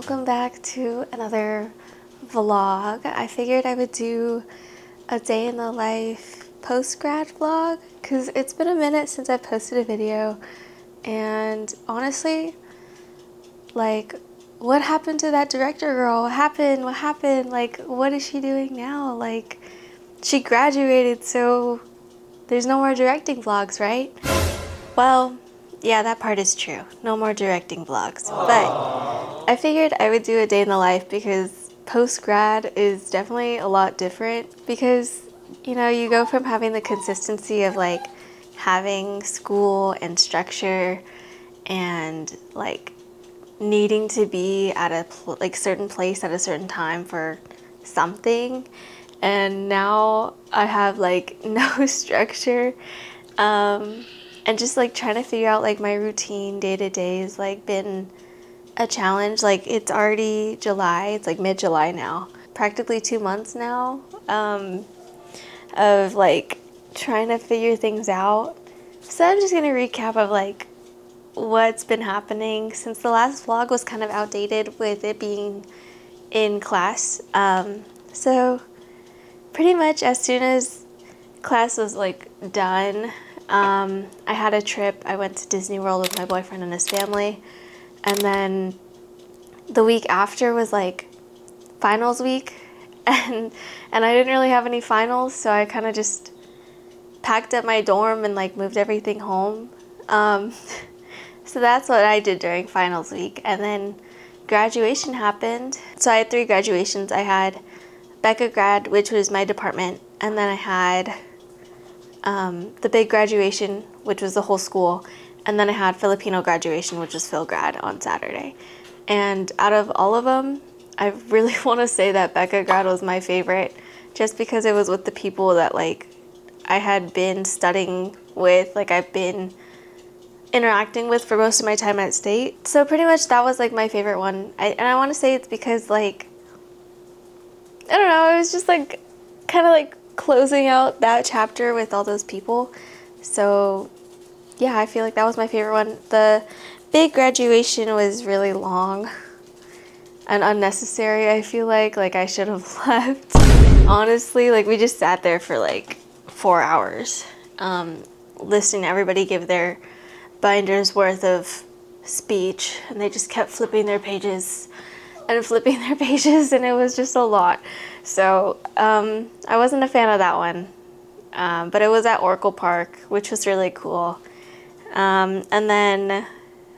welcome back to another vlog. I figured I would do a day in the life post-grad vlog because it's been a minute since I posted a video, and honestly, like, what happened to that director girl? What happened? Like, what is she doing now? Like, she graduated, so there's no more directing vlogs, right? Well, yeah, that part is true. No more directing vlogs. But I figured I would do a day in the life because post-grad is definitely a lot different because, you know, you go from having the consistency of like having school and structure and like needing to be at a certain place at a certain time for something, and now I have like no structure. And just like trying to figure out like my routine day to day has like been a challenge. Like, it's already July, it's like mid-July now, practically 2 months now, of like trying to figure things out. So I'm just gonna recap of like what's been happening since the last vlog was kind of outdated with it being in class. So pretty much as soon as class was like done, I had a trip. I went to Disney World with my boyfriend and his family, and then the week after was like finals week, and I didn't really have any finals, so I kind of just packed up my dorm and like moved everything home. So that's what I did during finals week, and then graduation happened. So I had 3 graduations. I had Becca grad, which was my department, and then I had the big graduation, which was the whole school, and then I had Filipino graduation, which was Phil grad on Saturday. And out of all of them, I really want to say that Becca grad was my favorite, just because it was with the people that like I had been studying with, like I've been interacting with for most of my time at state. So pretty much that was like my favorite one. And I want to say it's because like, I don't know, it was just like kind of like closing out that chapter with all those people. So yeah, I feel like that was my favorite one. The big graduation was really long and unnecessary. I feel like I should have left. Honestly, like we just sat there for like 4 hours, listening to everybody give their binder's worth of speech, and they just kept flipping their pages and flipping their pages, and it was just a lot. So I wasn't a fan of that one, but it was at Oracle Park, which was really cool. And then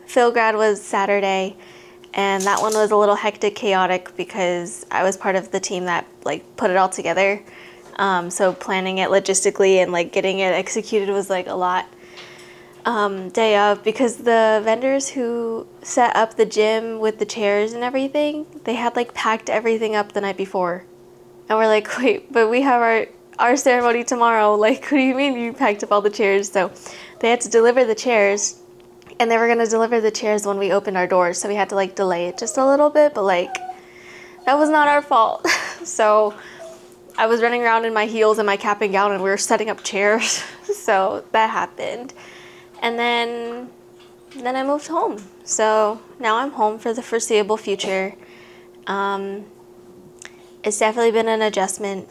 Phil grad was Saturday, and that one was a little hectic, chaotic, because I was part of the team that like put it all together. So planning it logistically and like getting it executed was like a lot. Day of, because the vendors who set up the gym with the chairs and everything, they had like packed everything up the night before, and we're like, wait, but we have our ceremony tomorrow. Like, what do you mean you packed up all the chairs? So they had to deliver the chairs, and they were going to deliver the chairs when we opened our doors, so we had to like delay it just a little bit, but like that was not our fault. So I was running around in my heels and my cap and gown, and we were setting up chairs. So that happened. And then I moved home. So now I'm home for the foreseeable future. It's definitely been an adjustment.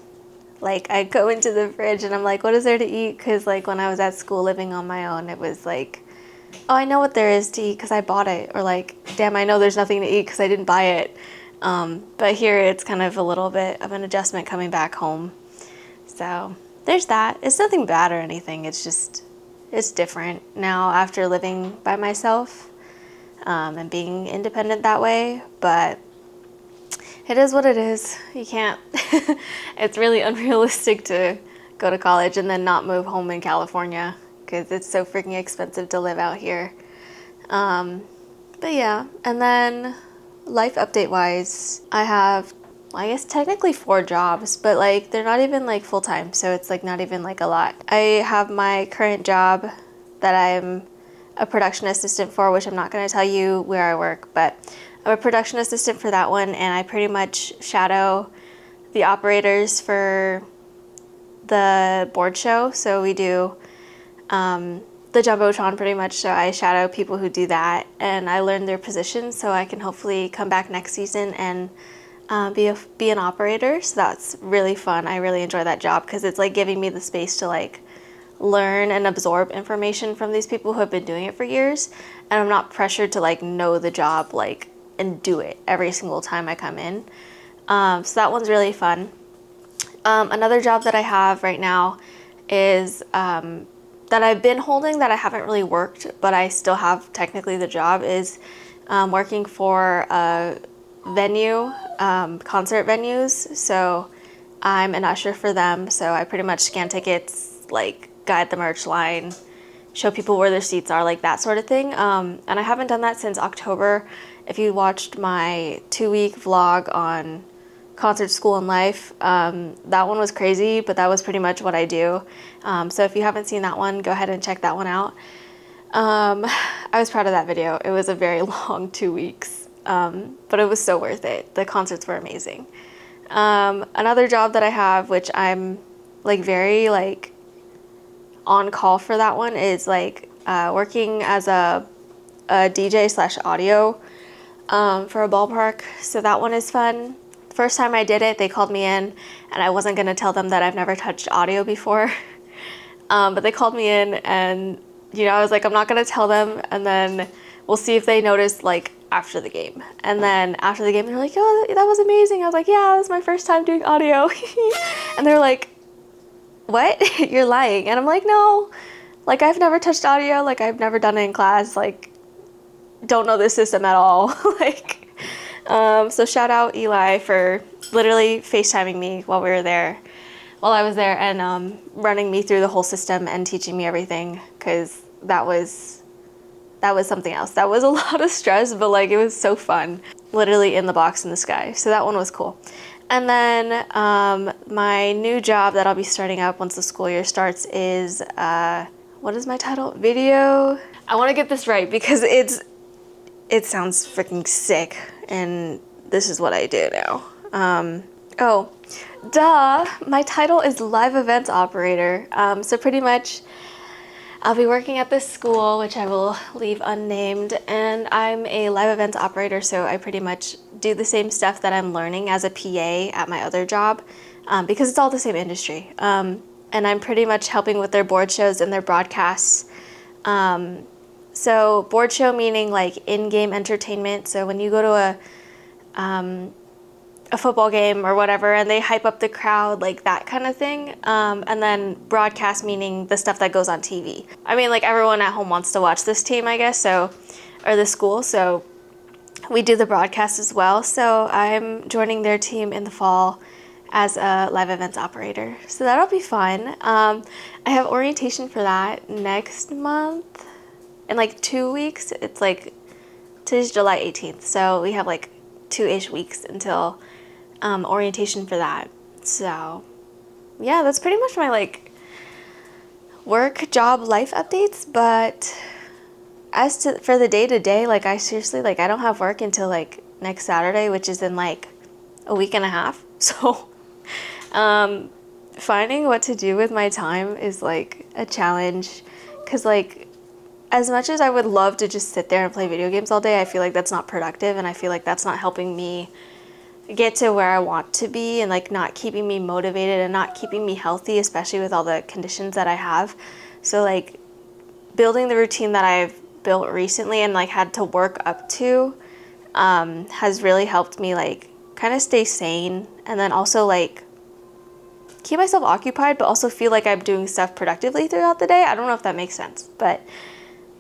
Like, I go into the fridge and I'm like, what is there to eat? Because like when I was at school living on my own, it was like, oh, I know what there is to eat because I bought it. Or like, damn, I know there's nothing to eat because I didn't buy it. But here it's kind of a little bit of an adjustment coming back home. So there's that. It's nothing bad or anything. It's just, it's different now after living by myself, and being independent that way, but it is what it is. You can't, it's really unrealistic to go to college and then not move home in California because it's so freaking expensive to live out here. But yeah, and then life update wise, I have, I guess technically 4 jobs, but like they're not even like full-time, so it's like not even like a lot. I have my current job that I'm a production assistant for, which I'm not going to tell you where I work, but I'm a production assistant for that one, and I pretty much shadow the operators for the board show. So we do the Jumbotron pretty much, so I shadow people who do that, and I learn their positions so I can hopefully come back next season and be an operator. So that's really fun. I really enjoy that job because it's like giving me the space to like learn and absorb information from these people who have been doing it for years, and I'm not pressured to like know the job like and do it every single time I come in. So that one's really fun. Another job that I have right now is that I've been holding that I haven't really worked, but I still have technically the job, is working for a venue, concert venues. So I'm an usher for them. So I pretty much scan tickets, like guide the merch line, show people where their seats are, like that sort of thing. And I haven't done that since October. If you watched my 2-week vlog on concert school and life, that one was crazy, but that was pretty much what I do. So if you haven't seen that one, go ahead and check that one out. I was proud of that video. It was a very long 2 weeks, but it was so worth it. The concerts were amazing. Another job that I have, which I'm like very like on call for, that one is like working as a DJ slash audio for a ballpark. So that one is fun. First time I did it, they called me in, and I wasn't going to tell them that I've never touched audio before. But they called me in, and you know, I was like, I'm not going to tell them, and then we'll see if they notice like after the game. And then after the game, they're like, oh, that was amazing. I was like, yeah, this is my first time doing audio. And they're like, what? You're lying. And I'm like, no, like I've never touched audio. Like I've never done it in class. Like don't know this system at all. Like, so shout out Eli for literally FaceTiming me while I was there, and running me through the whole system and teaching me everything, because that was something else. That was a lot of stress, but like it was so fun. Literally in the box in the sky. So that one was cool. And then my new job that I'll be starting up once the school year starts is, what is my title? Video. I want to get this right because it sounds freaking sick, and this is what I do now. Oh, duh, my title is live events operator. So pretty much I'll be working at this school, which I will leave unnamed, and I'm a live events operator, so I pretty much do the same stuff that I'm learning as a PA at my other job, because it's all the same industry. And I'm pretty much helping with their board shows and their broadcasts. So board show meaning like in-game entertainment. So when you go to a football game or whatever, and they hype up the crowd, like that kind of thing. And then broadcast meaning the stuff that goes on TV. I mean, like everyone at home wants to watch this team, I guess, so, or the school, so we do the broadcast as well. So I'm joining their team in the fall as a live events operator. So that'll be fun. I have orientation for that next month. In like 2 weeks. It's like, today's July 18th, so we have like 2-ish weeks until orientation for that. So yeah, that's pretty much my like work, job, life updates. But as to for the day-to-day, like I seriously, like I don't have work until like next Saturday, which is in like a week and a half. So finding what to do with my time is like a challenge, because like as much as I would love to just sit there and play video games all day, I feel like that's not productive, and I feel like that's not helping me get to where I want to be, and like not keeping me motivated and not keeping me healthy, especially with all the conditions that I have. So like building the routine that I've built recently and like had to work up to has really helped me like kind of stay sane, and then also like keep myself occupied, but also feel like I'm doing stuff productively throughout the day. I don't know if that makes sense, but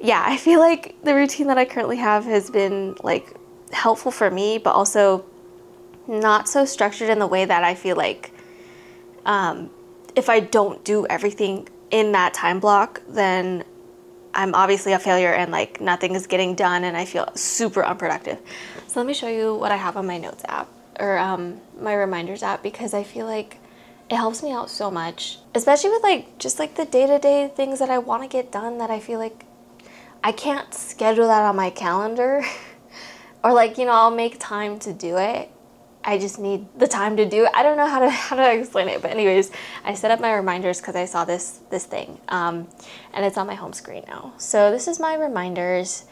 yeah, I feel like the routine that I currently have has been like helpful for me, but also not so structured in the way that I feel like if I don't do everything in that time block, then I'm obviously a failure and like nothing is getting done, and I feel super unproductive. So let me show you what I have on my notes app, or my reminders app, because I feel like it helps me out so much, especially with like just like the day-to-day things that I want to get done that I feel like I can't schedule that on my calendar or like, you know, I'll make time to do it, I just need the time to do it. I don't know how to explain it, but anyways, I set up my reminders because I saw this thing, and it's on my home screen now. So this is my reminders.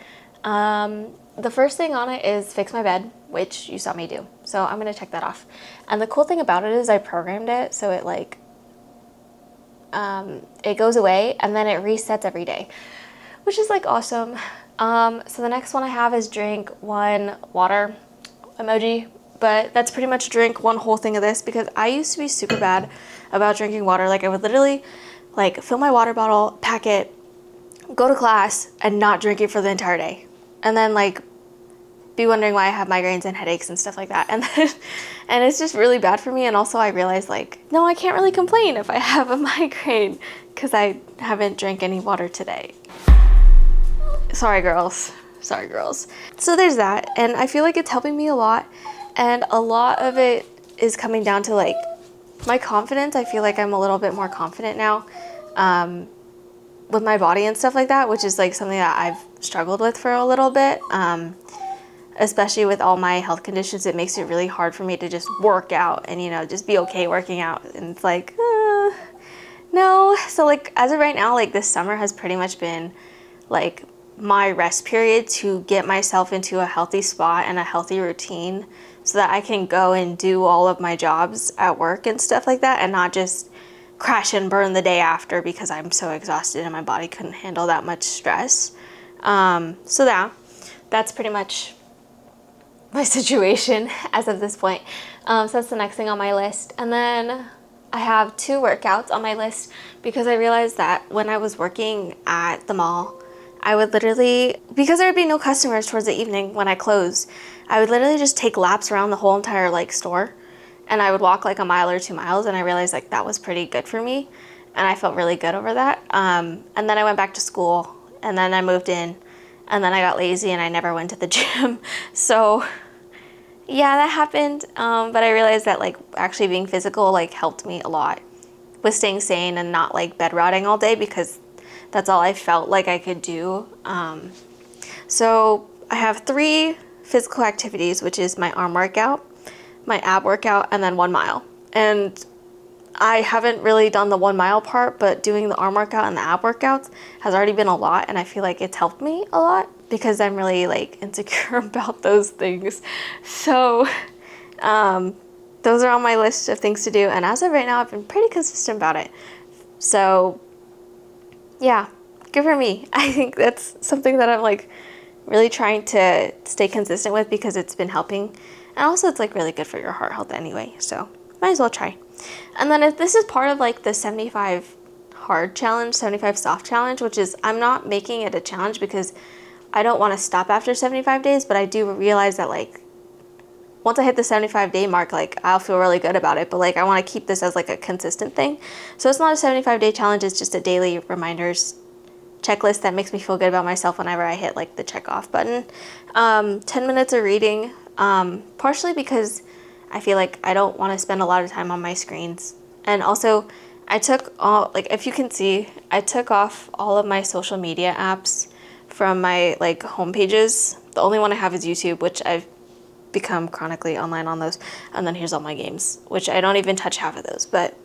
The first thing on it is fix my bed, which you saw me do. So I'm gonna check that off. And the cool thing about it is I programmed it so it like it goes away and then it resets every day, which is like awesome. So the next one I have is drink 1 water emoji. But that's pretty much drink 1 whole thing of this, because I used to be super bad about drinking water. Like I would literally like fill my water bottle, pack it, go to class, and not drink it for the entire day. And then like be wondering why I have migraines and headaches and stuff like that. And then, and it's just really bad for me. And also I realized like, no, I can't really complain if I have a migraine because I haven't drank any water today. Sorry girls. Sorry girls. So there's that. And I feel like it's helping me a lot. And a lot of it is coming down to like my confidence. I feel like I'm a little bit more confident now with my body and stuff like that, which is like something that I've struggled with for a little bit. Especially with all my health conditions, it makes it really hard for me to just work out and, you know, just be okay working out. And it's like, no. So like as of right now, like this summer has pretty much been like my rest period to get myself into a healthy spot and a healthy routine so that I can go and do all of my jobs at work and stuff like that and not just crash and burn the day after because I'm so exhausted and my body couldn't handle that much stress. So that's pretty much my situation as of this point. So that's the next thing on my list. And then I have 2 workouts on my list because I realized that when I was working at the mall, I would literally, because there would be no customers towards the evening when I closed, I would literally just take laps around the whole entire like store, and I would walk like a mile or 2 miles, and I realized like that was pretty good for me, and I felt really good over that. And then I went back to school, and then I moved in, and then I got lazy and I never went to the gym. So yeah, that happened. But I realized that like actually being physical like helped me a lot with staying sane and not like bed rotting all day, because that's all I felt like I could do. So I have 3 physical activities, which is my arm workout, my ab workout, and then 1 mile. And I haven't really done the 1 mile part, but doing the arm workout and the ab workouts has already been a lot, and I feel like it's helped me a lot because I'm really like insecure about those things. So those are on my list of things to do, and as of right now, I've been pretty consistent about it. So yeah, good for me. I think that's something that I'm like really trying to stay consistent with because it's been helping. And also it's like really good for your heart health anyway, so might as well try. And then if this is part of like the 75 hard challenge, 75 soft challenge, which is, I'm not making it a challenge because I don't want to stop after 75 days, but I do realize that like once I hit the 75-day mark, like I'll feel really good about it, but like I want to keep this as like a consistent thing. So it's not a 75-day challenge, it's just a daily reminders checklist that makes me feel good about myself whenever I hit like the check off button. 10 minutes of reading, partially because I feel like I don't want to spend a lot of time on my screens. And also I took all, like if you can see, I took off all of my social media apps from my like home pages. The only one I have is YouTube, which I've become chronically online on those. And then here's all my games, which I don't even touch half of those. But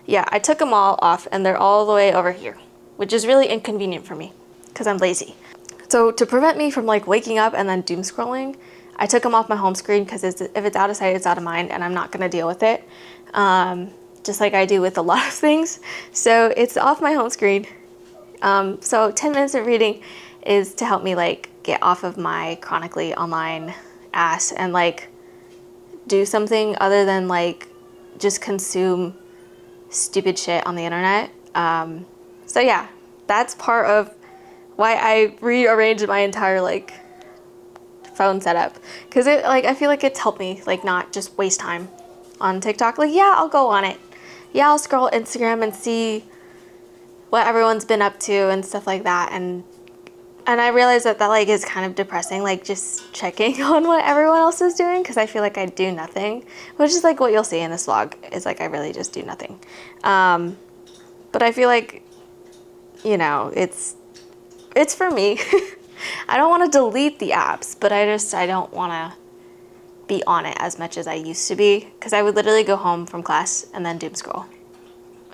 yeah, I took them all off and they're all the way over here, which is really inconvenient for me because I'm lazy. So to prevent me from like waking up and then doom scrolling, I took them off my home screen because if it's out of sight, it's out of mind, and I'm not gonna deal with it. Just like I do with a lot of things. So it's off my home screen. So 10 minutes of reading is to help me like get off of my chronically online ass and like do something other than like just consume stupid shit on the internet. So yeah, that's part of why I rearranged my entire like phone setup, because it like I feel like it's helped me like not just waste time on TikTok. Like yeah, I'll go on it. Yeah, I'll scroll Instagram and see what everyone's been up to and stuff like that, and I realized that like is kind of depressing, like just checking on what everyone else is doing, because I feel like I do nothing, which is like what you'll see in this vlog is like I really just do nothing. But I feel like, you know, it's for me. I don't want to delete the apps, but I don't want to be on it as much as I used to be, because I would literally go home from class and then doom scroll.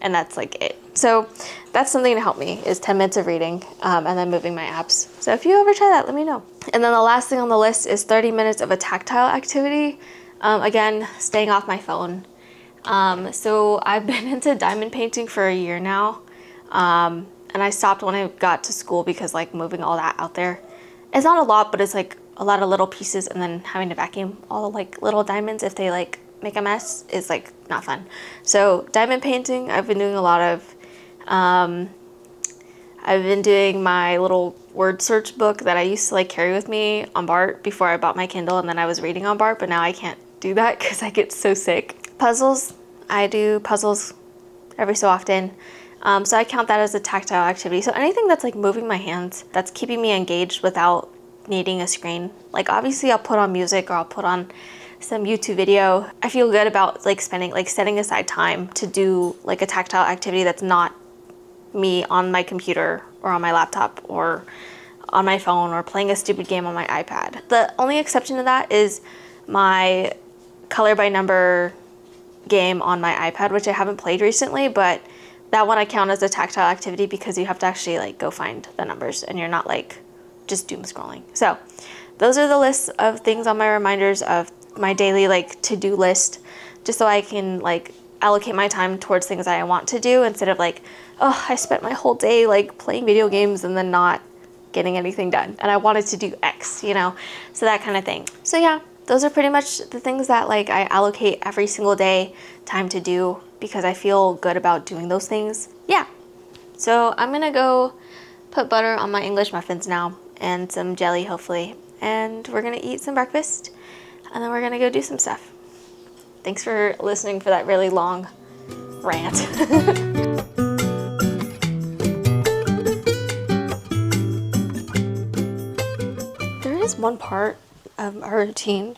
And that's like it. So that's something to help me, is 10 minutes of reading and then moving my apps. So if you ever try that, let me know. And then the last thing on the list is 30 minutes of a tactile activity. Again, staying off my phone. So I've been into diamond painting for a year now. And I stopped when I got to school because like moving all that out there, it's not a lot, but it's like a lot of little pieces, and then having to vacuum all the like little diamonds if they like make a mess is like not fun. So diamond painting, I've been doing a lot of. I've been doing my little word search book that I used to like carry with me on BART before I bought my Kindle, and then I was reading on BART, but now I can't do that because I get so sick. Puzzles, I do puzzles every so often. So I count that as a tactile activity. So anything that's like moving my hands, that's keeping me engaged without needing a screen. Like obviously I'll put on music or I'll put on some YouTube video. I feel good about like setting aside time to do like a tactile activity that's not me on my computer or on my laptop or on my phone or playing a stupid game on my iPad. The only exception to that is my color by number game on my iPad, which I haven't played recently, but that one I count as a tactile activity because you have to actually like go find the numbers and you're not like just doom scrolling. So those are the lists of things on my reminders of my daily like to-do list, just so I can like allocate my time towards things that I want to do instead of like, oh, I spent my whole day like playing video games and then not getting anything done and I wanted to do X, you know, so that kind of thing. So yeah, those are pretty much the things that like I allocate every single day time to do because I feel good about doing those things. Yeah, so I'm gonna go put butter on my English muffins now and some jelly hopefully, and we're gonna eat some breakfast and then we're gonna go do some stuff. Thanks for listening for that really long rant. There is one part of our routine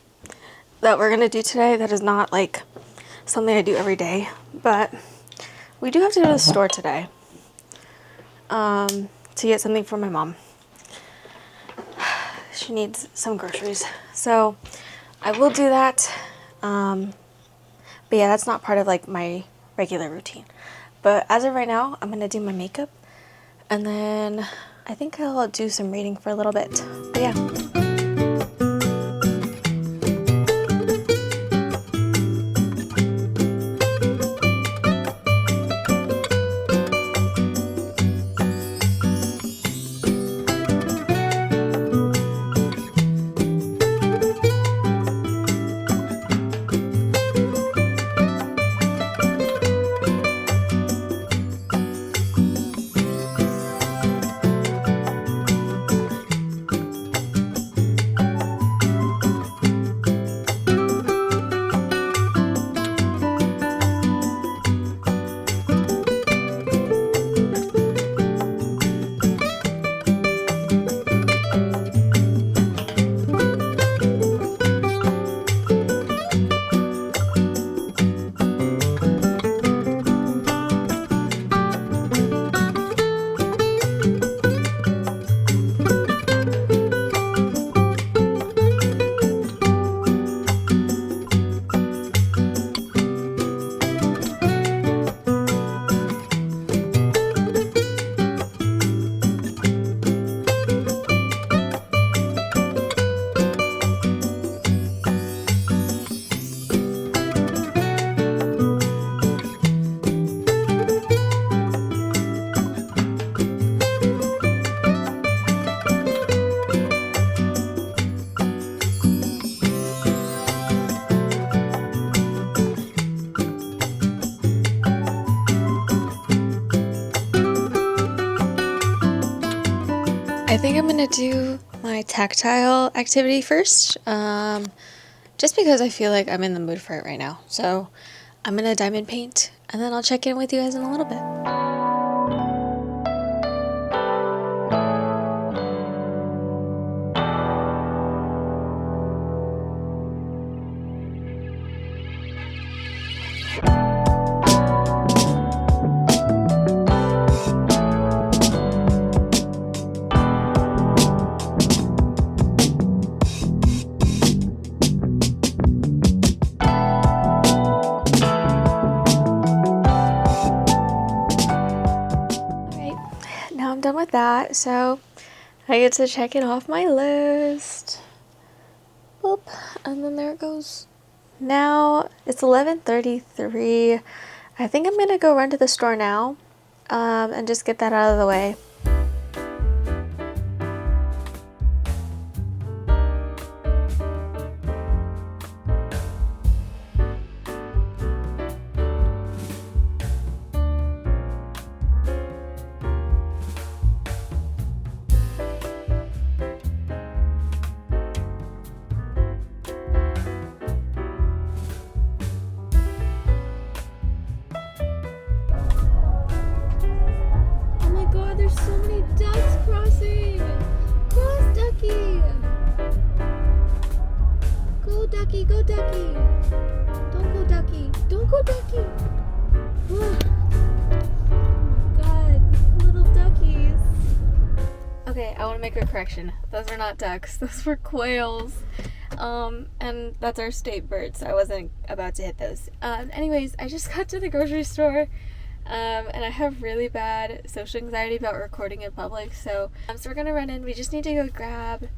that we're gonna do today that is not like something I do every day, but we do have to go to the store today to get something for my mom. She needs some groceries, so I will do that. But yeah, that's not part of like my regular routine. But as of right now, I'm gonna do my makeup and then I think I'll do some reading for a little bit. But yeah. I think I'm gonna do my tactile activity first, just because I feel like I'm in the mood for it right now. So I'm gonna diamond paint and then I'll check in with you guys in a little bit. with that, so I get to check it off my list. Boop, and then there it goes. Now it's 11:33. I think I'm gonna go run to the store now, and just get that out of the way. Go ducky! Don't go ducky! Don't go ducky! Oh my god, little duckies. Okay, I want to make a correction. Those are not ducks. Those were quails. And that's our state bird, so I wasn't about to hit those. Anyways, I just got to the grocery store, and I have really bad social anxiety about recording in public, so we're gonna run in. We just need to go grab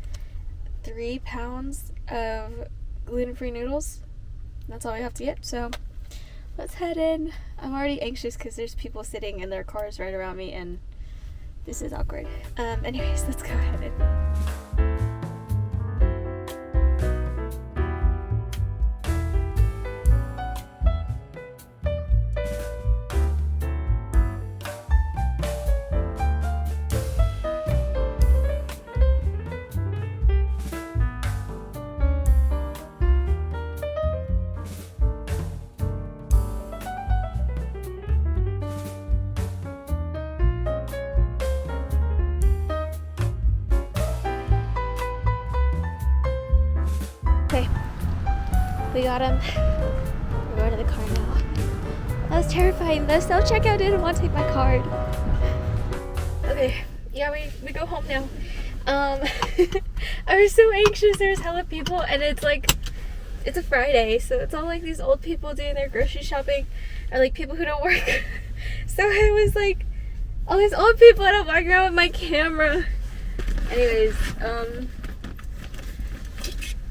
3 pounds of gluten-free noodles. That's all we have to get, so let's head in. I'm already anxious because there's people sitting in their cars right around me, and this is awkward. Anyways, let's go ahead in. Okay, we got him. We're going to the car now. That was terrifying. The self-checkout didn't want to take my card. Okay, yeah, we go home now. I was so anxious. There's hella people, and it's a Friday, so it's all like these old people doing their grocery shopping, or like people who don't work. So it was like all these old people, and I'm walking around with my camera. Anyways,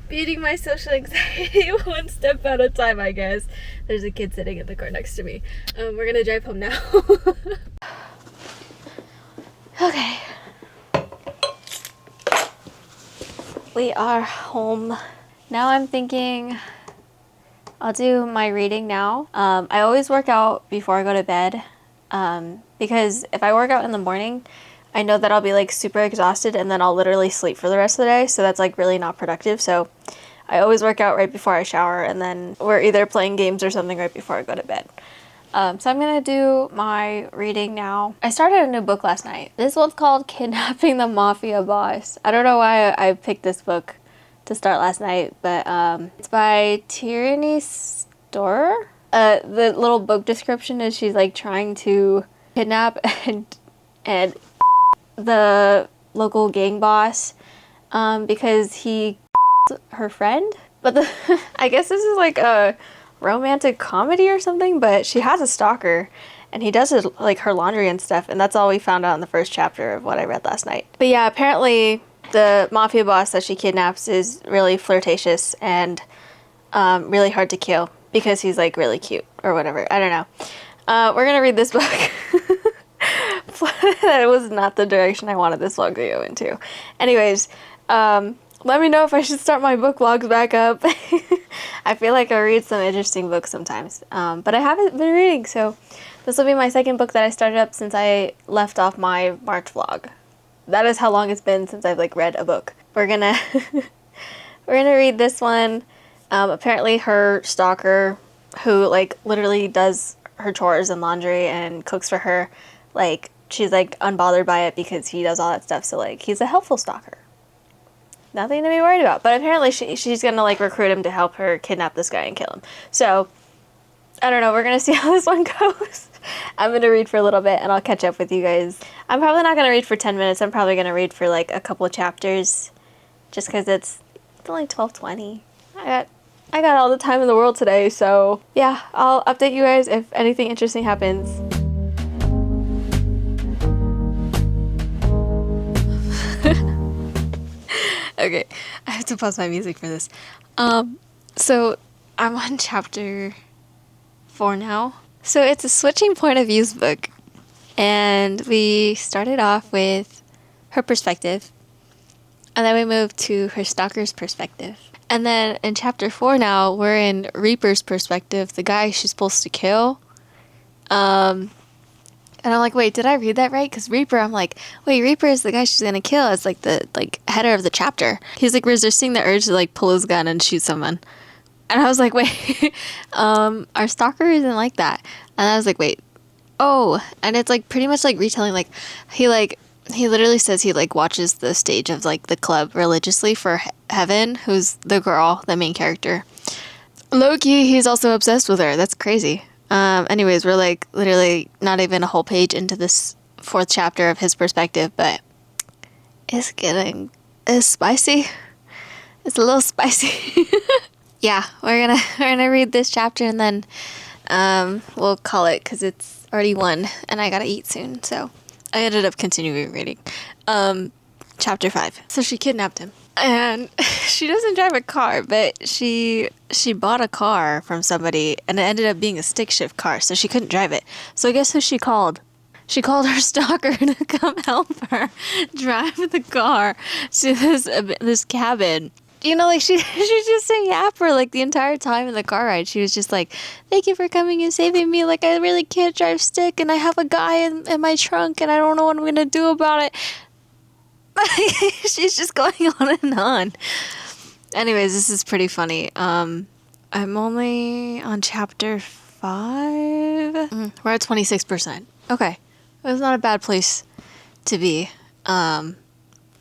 beating my social anxiety one step at a time, I guess. There's a kid sitting in the car next to me. We're gonna drive home now. Okay. We are home. Now I'm thinking I'll do my reading now. I always work out before I go to bed, because if I work out in the morning, I know that I'll be like super exhausted and then I'll literally sleep for the rest of the day, so that's like really not productive. So I always work out right before I shower, and then we're either playing games or something right before I go to bed. So I'm gonna do my reading now. I started a new book last night. This one's called Kidnapping the Mafia Boss. I don't know why I picked this book to start last night, but it's by Tierney Storer. The little book description is she's like trying to kidnap and the local gang boss, because he her friend. But I guess this is like a romantic comedy or something, but she has a stalker and he does like her laundry and stuff, and that's all we found out in the first chapter of what I read last night. But yeah, apparently the mafia boss that she kidnaps is really flirtatious and really hard to kill because he's like really cute or whatever. I don't know. We're gonna read this book. That was not the direction I wanted this vlog to go into. Anyways, let me know if I should start my book vlogs back up. I feel like I read some interesting books sometimes, but I haven't been reading, so this will be my second book that I started up since I left off my March vlog. That is how long it's been since I've like read a book. We're gonna read this one. Apparently her stalker, who like literally does her chores and laundry and cooks for her, like she's like unbothered by it because he does all that stuff, so like he's a helpful stalker. Nothing to be worried about. But apparently she's gonna like recruit him to help her kidnap this guy and kill him. So I don't know, we're gonna see how this one goes. I'm gonna read for a little bit and I'll catch up with you guys. I'm probably not gonna read for 10 minutes. I'm probably gonna read for like a couple of chapters, just because it's only 12:20. I got all the time in the world today, so yeah, I'll update you guys if anything interesting happens. Okay, I have to pause my music for this. So I'm on chapter 4 now. So it's a switching point of views book. And we started off with her perspective. And then we moved to her stalker's perspective. And then in chapter 4 now, we're in Reaper's perspective, the guy she's supposed to kill. And I'm like, wait, did I read that right? Because Reaper, I'm like, wait, Reaper is the guy she's gonna kill as like the header of the chapter. He's like resisting the urge to like pull his gun and shoot someone. And I was like, wait, our stalker isn't like that. And I was like, wait, oh, and it's like pretty much like retelling. Like he literally says he like watches the stage of like the club religiously for Heaven, who's the girl, the main character. Loki, he's also obsessed with her. That's crazy. Anyways, we're like literally not even a whole page into this 4th chapter of his perspective, but it's spicy. It's a little spicy. Yeah, we're gonna read this chapter and then we'll call it because it's already 1 and I gotta eat soon. So I ended up continuing reading. Chapter 5. So she kidnapped him. And she doesn't drive a car, but she bought a car from somebody, and it ended up being a stick shift car, so she couldn't drive it. So guess who she called? She called her stalker to come help her drive the car to this cabin. You know, like she's just a yapper like the entire time in the car ride. She was just like, "Thank you for coming and saving me. Like I really can't drive stick, and I have a guy in my trunk, and I don't know what I'm gonna do about it." She's just going on and on. Anyways, this is pretty funny. I'm only on chapter 5. We're at 26%. Okay. It's not a bad place to be. I'm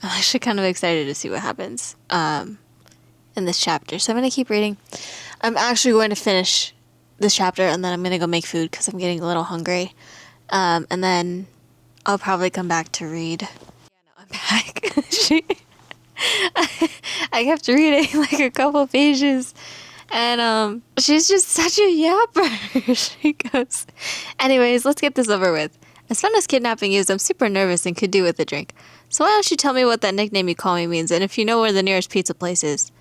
actually kind of excited to see what happens in this chapter. So I'm going to keep reading. I'm actually going to finish this chapter and then I'm going to go make food because I'm getting a little hungry. And then I'll probably come back to read. Back. I kept reading like a couple pages and she's just such a yapper. She goes, anyways, let's get this over with. As fun as kidnapping is, I'm super nervous and could do with a drink. So why don't you tell me what that nickname you call me means and if you know where the nearest pizza place is.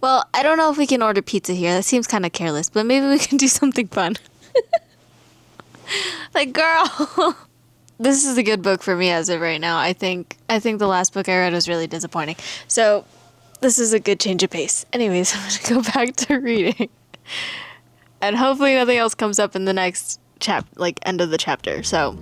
Well, I don't know if we can order pizza here. That seems kind of careless, but maybe we can do something fun. Like, girl. This is a good book for me as of right now. I think the last book I read was really disappointing. So this is a good change of pace. Anyways, I'm going to go back to reading. And hopefully nothing else comes up in the next end of the chapter. So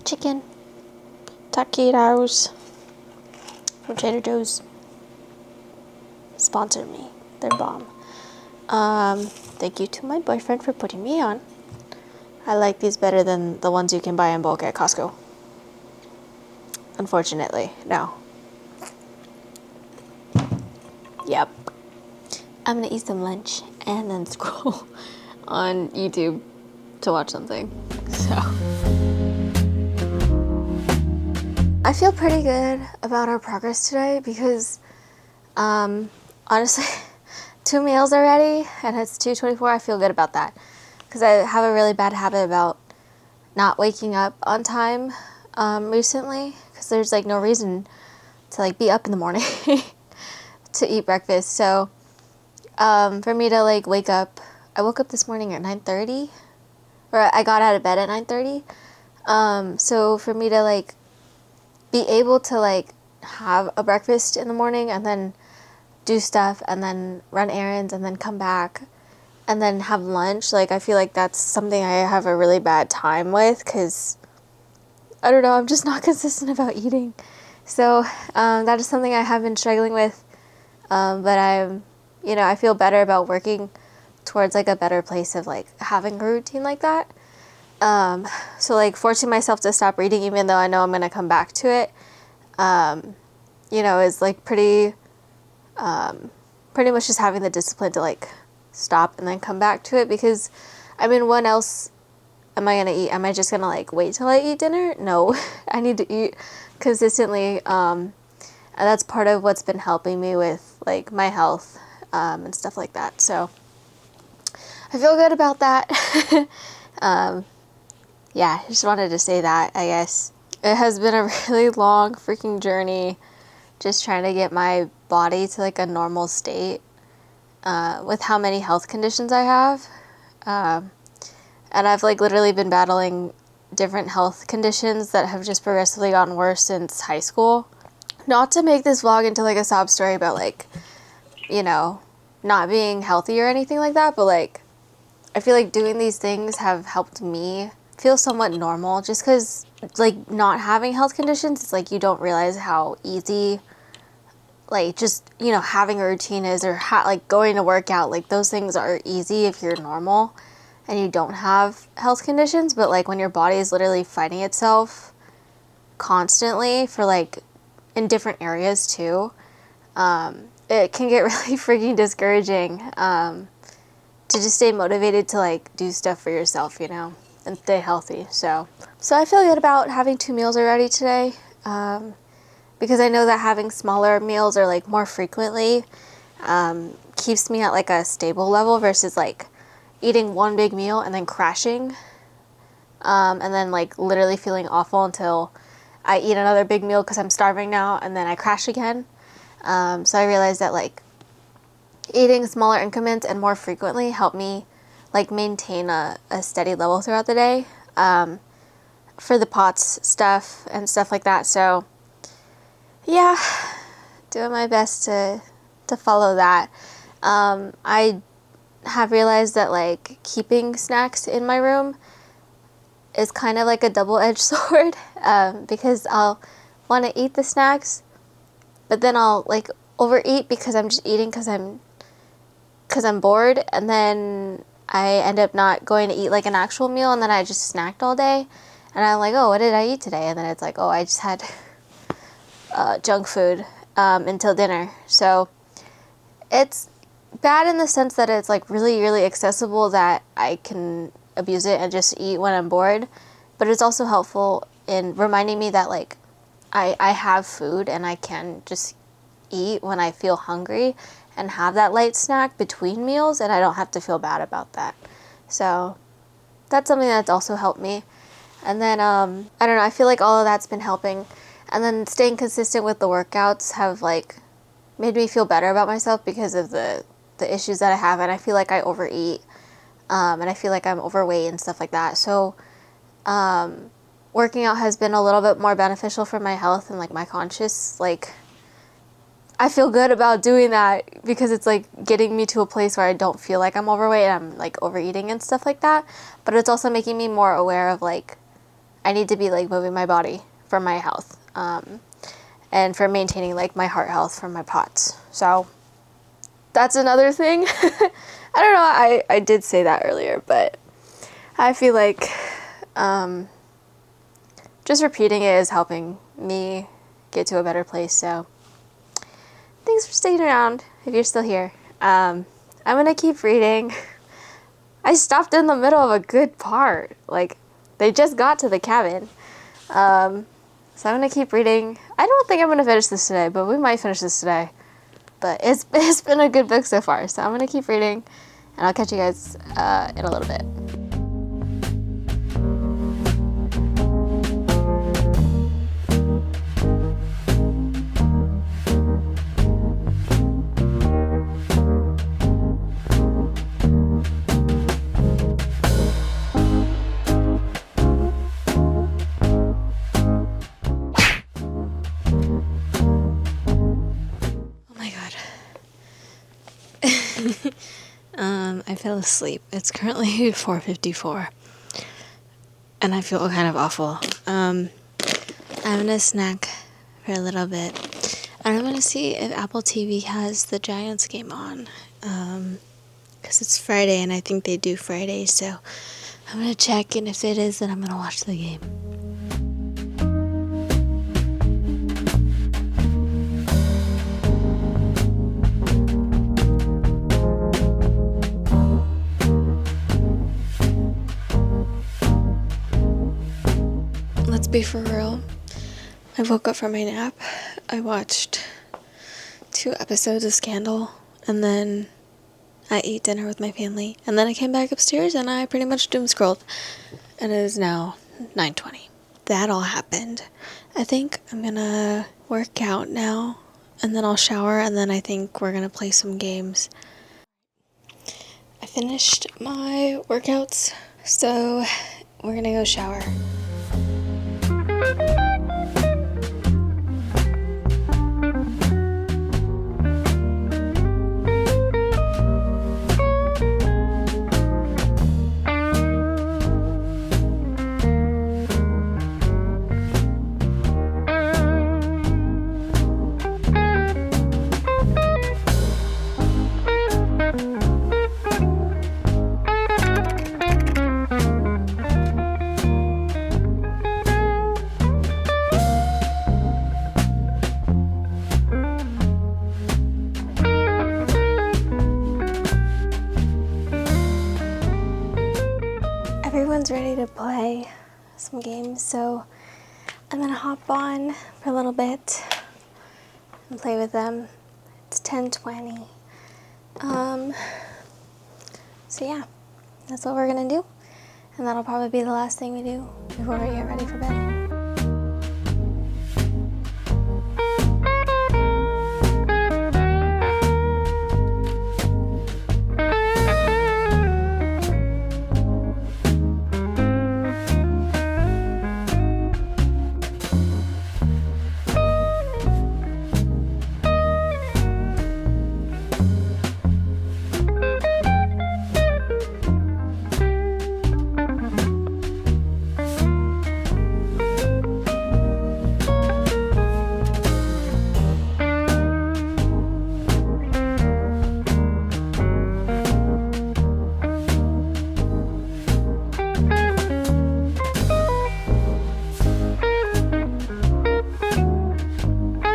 chicken taquitos from Trader Joe's. Sponsor me. They're bomb. Thank you to my boyfriend for putting me on. I like these better than the ones you can buy in bulk at Costco. Unfortunately, no. Yep. I'm gonna eat some lunch and then scroll on YouTube to watch something. So I feel pretty good about our progress today because, honestly, 2 meals already, and it's 2:24. I feel good about that because I have a really bad habit about not waking up on time recently because there's like no reason to like be up in the morning to eat breakfast. So for me to like wake up, I woke up this morning at 9:30, or I got out of bed at 9:30. So for me to like be able to like have a breakfast in the morning and then do stuff and then run errands and then come back and then have lunch, like I feel like that's something I have a really bad time with because I don't know, I'm just not consistent about eating. So that is something I have been struggling with, but I feel better about working towards like a better place of like having a routine like that. So like forcing myself to stop reading even though I know I'm going to come back to it, is like pretty much just having the discipline to like stop and then come back to it because, I mean, when else am I going to eat? Am I just going to like wait till I eat dinner? No, I need to eat consistently. And that's part of what's been helping me with like my health and stuff like that. So I feel good about that. Yeah, I just wanted to say that, I guess. It has been a really long freaking journey just trying to get my body to like a normal state with how many health conditions I have. And I've like literally been battling different health conditions that have just progressively gotten worse since high school. Not to make this vlog into like a sob story about like, you know, not being healthy or anything like that, but like I feel like doing these things have helped me feel somewhat normal, just because like not having health conditions, it's like you don't realize how easy like just, you know, having a routine is, or like going to work out, like those things are easy if you're normal and you don't have health conditions. But like when your body is literally fighting itself constantly for like in different areas too, it can get really freaking discouraging to just stay motivated to like do stuff for yourself, you know, and stay healthy. So I feel good about having 2 meals already today, because I know that having smaller meals or like more frequently keeps me at like a stable level versus like eating one big meal and then crashing, and then like literally feeling awful until I eat another big meal because I'm starving now, and then I crash again. So I realized that like eating smaller increments and more frequently help me like maintain a steady level throughout the day for the POTS stuff and stuff like that. So yeah, doing my best to follow that. I have realized that like keeping snacks in my room is kind of like a double-edged sword, because I'll want to eat the snacks, but then I'll like overeat because I'm just eating because I'm bored, and then I end up not going to eat like an actual meal, and then I just snacked all day, and I'm like, oh, what did I eat today? And then it's like, oh, I just had junk food until dinner. So it's bad in the sense that it's like really, really accessible that I can abuse it and just eat when I'm bored, but it's also helpful in reminding me that like I have food and I can just eat when I feel hungry and have that light snack between meals, and I don't have to feel bad about that. So that's something that's also helped me. And then I don't know, I feel like all of that's been helping, and then staying consistent with the workouts have like made me feel better about myself because of the issues that I have, and I feel like I overeat, and I feel like I'm overweight and stuff like that. So working out has been a little bit more beneficial for my health and like my conscious, like I feel good about doing that because it's like getting me to a place where I don't feel like I'm overweight and I'm like overeating and stuff like that. But it's also making me more aware of like I need to be like moving my body for my health, and for maintaining like my heart health from my POTS. So that's another thing. I don't know, I did say that earlier, but I feel like just repeating it is helping me get to a better place. So thanks for sticking around if you're still here. I'm gonna keep reading. I stopped in the middle of a good part. Like, they just got to the cabin. So I'm gonna keep reading. I don't think I'm gonna finish this today, but we might finish this today. But it's been a good book so far, so I'm gonna keep reading, and I'll catch you guys in a little bit. I fell asleep. It's currently 4:54, and I feel kind of awful. I'm gonna snack for a little bit, and I'm gonna see if Apple TV has the Giants game on, because it's Friday, and I think they do Friday, so I'm gonna check, and if it is, then I'm gonna watch the game. Let's be for real. I woke up from my nap. I watched 2 episodes of Scandal, and then I ate dinner with my family, and then I came back upstairs and I pretty much doom scrolled, and it is now 9:20. That all happened. I think I'm gonna work out now, and then I'll shower, and then I think we're gonna play some games. I finished my workouts, so we're gonna go shower. Everyone's ready to play some games, so I'm gonna hop on for a little bit and play with them. It's 10:20. So yeah, that's what we're gonna do, and that'll probably be the last thing we do before we get ready for bed.